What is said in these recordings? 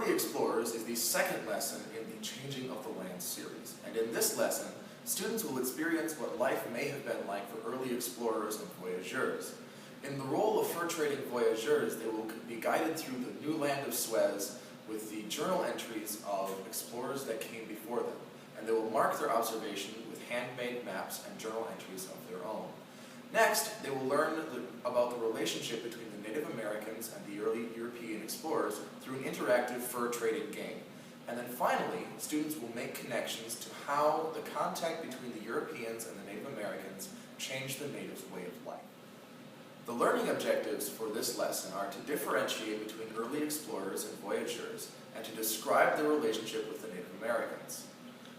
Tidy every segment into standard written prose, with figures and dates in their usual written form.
Early Explorers is the second lesson in the Changing of the Land series, and in this lesson, students will experience what life may have been like for early explorers and voyageurs. In the role of fur-trading voyageurs, they will be guided through the new land of Suez with the journal entries of explorers that came before them, and they will mark their observation with handmade maps and journal entries of their own. Next, they will learn about the relationship between the Native Americans and the early European explorers through an interactive fur trading game. And then finally, students will make connections to how the contact between the Europeans and the Native Americans changed the natives' way of life. The learning objectives for this lesson are to differentiate between early explorers and voyageurs, and to describe their relationship with the Native Americans.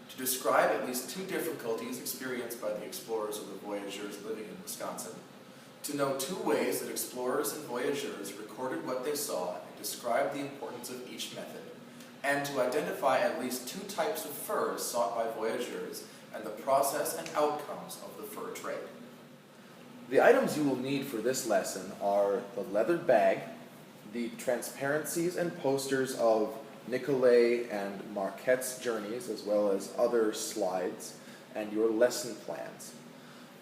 To describe at least two difficulties experienced by the explorers or the voyageurs living in Wisconsin. To know two ways that explorers and voyageurs recorded what they saw and described the importance of each method. And to identify at least two types of furs sought by voyageurs and the process and outcomes of the fur trade. The items you will need for this lesson are the leather bag, the transparencies and posters of Nicolet and Marquette's journeys, as well as other slides, and your lesson plans.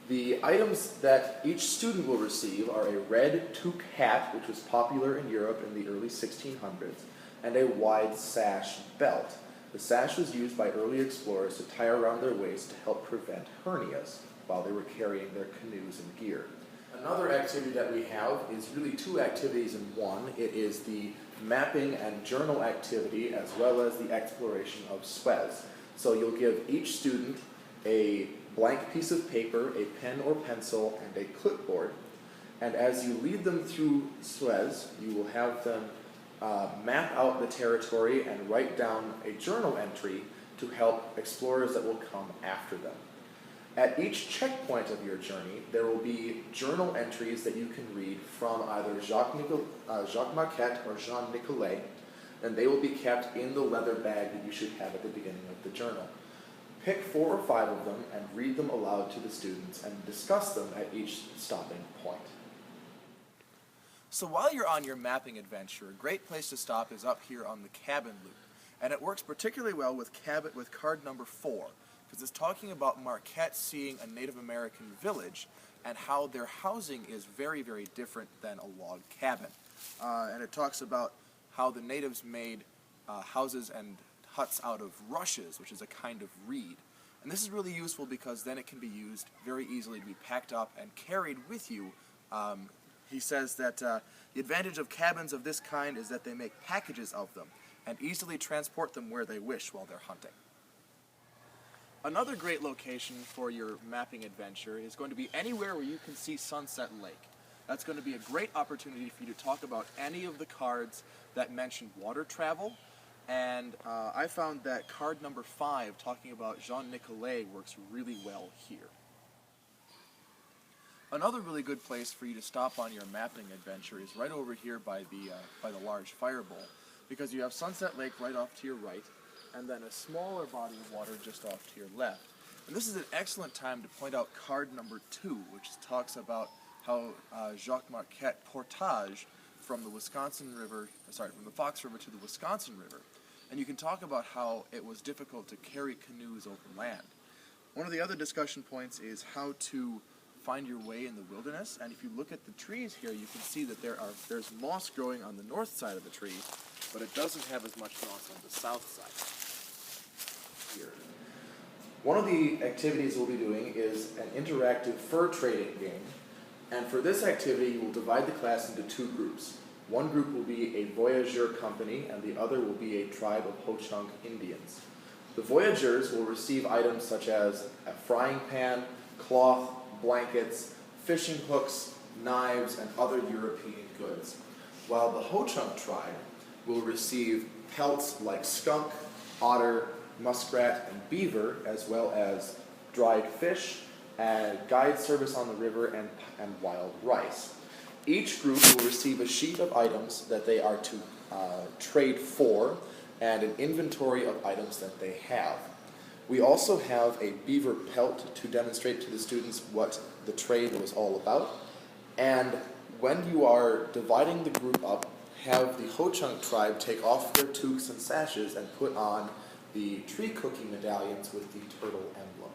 The items that each student will receive are a red toque hat, which was popular in Europe in the early 1600s, and a wide sash belt. The sash was used by early explorers to tie around their waist to help prevent hernias while they were carrying their canoes and gear. Another activity that we have is really two activities in one. It is the mapping and journal activity as well as the exploration of Suez. So you'll give each student a blank piece of paper, a pen or pencil, and a clipboard. And as you lead them through Suez, you will have them map out the territory and write down a journal entry to help explorers that will come after them. At each checkpoint of your journey, there will be journal entries that you can read from either Jacques Marquette or Jean Nicolet, and they will be kept in the leather bag that you should have at the beginning of the journal. Pick 4 or 5 of them and read them aloud to the students and discuss them at each stopping point. So while you're on your mapping adventure, a great place to stop is up here on the cabin loop. And it works particularly well with card number 4, because it's talking about Marquette seeing a Native American village and how their housing is very, very different than a log cabin. And it talks about how the natives made houses and huts out of rushes, which is a kind of reed. And this is really useful because then it can be used very easily to be packed up and carried with you. He says that the advantage of cabins of this kind is that they make packages of them and easily transport them where they wish while they're hunting. Another great location for your mapping adventure is going to be anywhere where you can see Sunset Lake. That's going to be a great opportunity for you to talk about any of the cards that mention water travel, and I found that card number 5, talking about Jean Nicolet, works really well here. Another really good place for you to stop on your mapping adventure is right over here by the large fire bowl, because you have Sunset Lake right off to your right, and then a smaller body of water just off to your left. And this is an excellent time to point out card number 2, which talks about how Jacques Marquette portaged from the from the Fox River to the Wisconsin River. And you can talk about how it was difficult to carry canoes over land. One of the other discussion points is how to find your way in the wilderness. And if you look at the trees here, you can see that there's moss growing on the north side of the tree, but it doesn't have as much moss on the south side. Here. One of the activities we'll be doing is an interactive fur trading game, and for this activity you will divide the class into 2 groups. One group will be a voyageur company and the other will be a tribe of Ho-Chunk Indians. The voyageurs will receive items such as a frying pan, cloth, blankets, fishing hooks, knives, and other European goods, while the Ho-Chunk tribe will receive pelts like skunk, otter, muskrat, and beaver, as well as dried fish, and guide service on the river, and wild rice. Each group will receive a sheet of items that they are to trade for, and an inventory of items that they have. We also have a beaver pelt to demonstrate to the students what the trade was all about, and when you are dividing the group up, have the Ho-Chunk tribe take off their toques and sashes and put on the tree cookie medallions with the turtle emblem.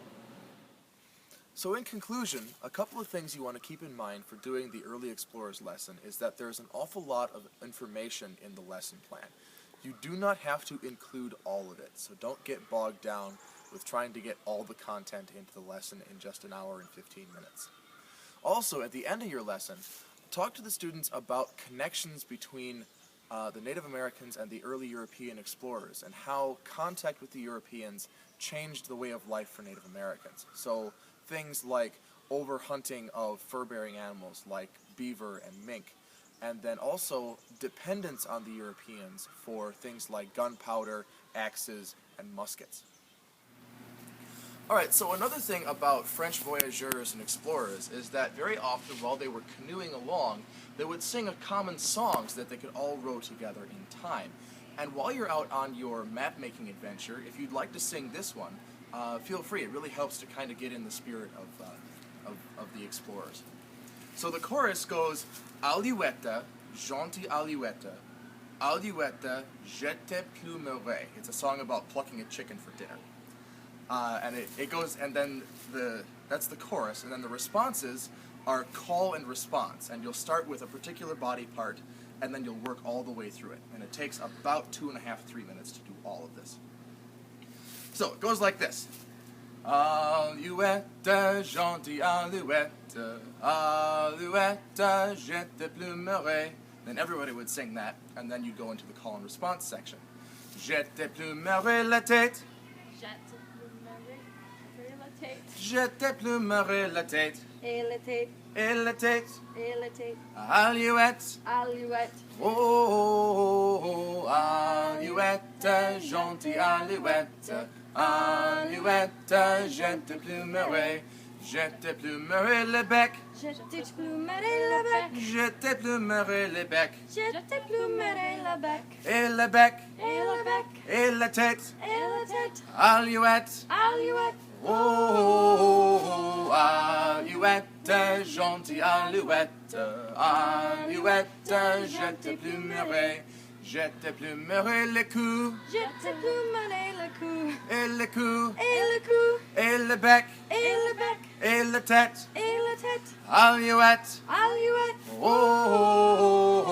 So in conclusion, a couple of things you want to keep in mind for doing the Early Explorers lesson is that there's an awful lot of information in the lesson plan. You do not have to include all of it, so don't get bogged down with trying to get all the content into the lesson in just an hour and 15 minutes. Also, at the end of your lesson, talk to the students about connections between the Native Americans and the early European explorers and how contact with the Europeans changed the way of life for Native Americans. So things like overhunting of fur-bearing animals like beaver and mink, and then also dependence on the Europeans for things like gunpowder, axes, and muskets. Alright, so another thing about French voyageurs and explorers is that very often while they were canoeing along, they would sing a common song so that they could all row together in time. And while you're out on your map-making adventure, if you'd like to sing this one, feel free. It really helps to kind of get in the spirit of the explorers. So the chorus goes, Alouette, gentil Alouette, Alouette, je te plumerai. It's a song about plucking a chicken for dinner. And it goes, and then that's the chorus, and then the responses are call and response, and you'll start with a particular body part, and then you'll work all the way through it, and it takes about 2.5 to 3 minutes to do all of this. So it goes like this. Alouette, gentille Alouette, Alouette, je te plumerai. Then everybody would sing that, and then you'd go into the call and response section. Je te plumerai la tête. Je te plumerai la tête. Et la tête. Et la tête. Et la tête. Alouette. Alouette. Oh, Alouette, gentille Alouette. Alouette, je te plumerai. Je te plumerai le bec. Je te plumerai le bec. Je te plumerai le bec. Je te plumerai le bec. Et le bec. Et le bec. Et la tête. Et la tête. Alouette. Alouette. Oh, Alouette, gentille Alouette, Alouette, je te plumerai. Je te plumerai le cou. Je te plumerai le cou. Et le cou. Et le cou. Et le bec. Et le bec. Et la tête. Et la tête. Alouette. Alouette. Oh,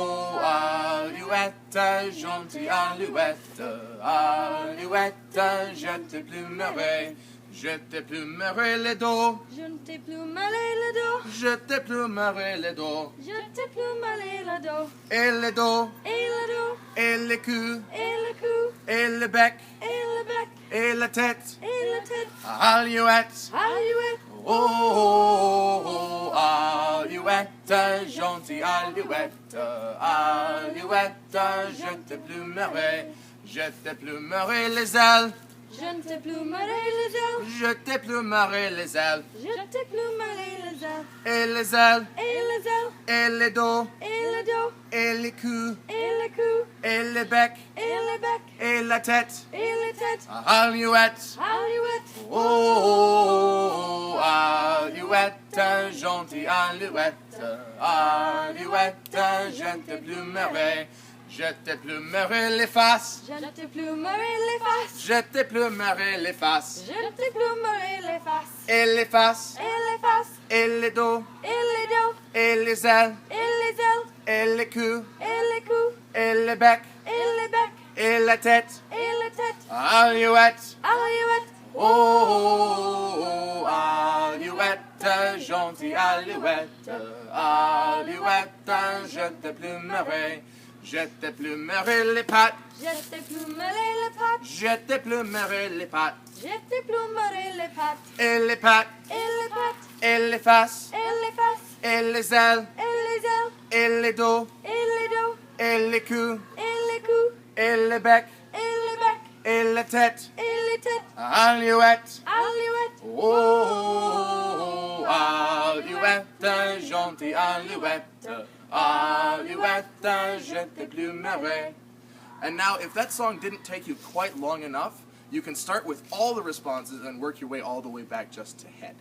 Alouette, gentille Alouette, Alouette, je te plumerai. Je te plumerai le dos. Je te plumerai le dos. Je te plumerai le dos. Je te plumerai le dos. Et le dos. Et le dos. Et le cou. Et le cou. Et le bec. Et le bec. Et la tête. Et la tête. Alouette. Alouette. Oh, Alouette, gentille Alouette, Alouette, je te plumerai. Je te plumerai les ailes. Je te plumerai les ailes. Je te plumerai les ailes. Je te plumerai les ailes. Et les ailes. Et les ailes. Et le dos. Et le dos. Et le cou. Et le cou. Et le bec. Et le bec. Et la tête. Et la tête. Alouette. Alouette. Oh, Alouette, gentille Alouette, Alouette, je te plumerai. Je te plumerai les faces. Je te plumerai les faces. Je te plumerai les faces. Je te plumerai les faces. Et les faces. Et les faces. Et le dos. Et les dos. Et les ailes. Et les ailes. Et le cou. Et le cou. Et le bec. Et le bec. Et la tête. Et la tête. Alouette. Alouette. Oh, Alouette, gentille Alouette, Alouette, je te plumerai. Je te plumerai les pattes. Je te plumerai les pattes. Je te plumerai les pattes. Je te plumerai les pattes. Et les pattes. Et les pattes. Et les faces. Et les faces. Et les ailes. Et les ailes. Et les dos. Et les dos. Et les coups. Et les coups. Et le bec. Et le bec. Et la tête. Et les têtes. Alouette. Alouette. Oh, Alouette, gentille Alouette, Alouette, je te plumerai. And now, if that song didn't take you quite long enough, you can start with all the responses and work your way all the way back just to head.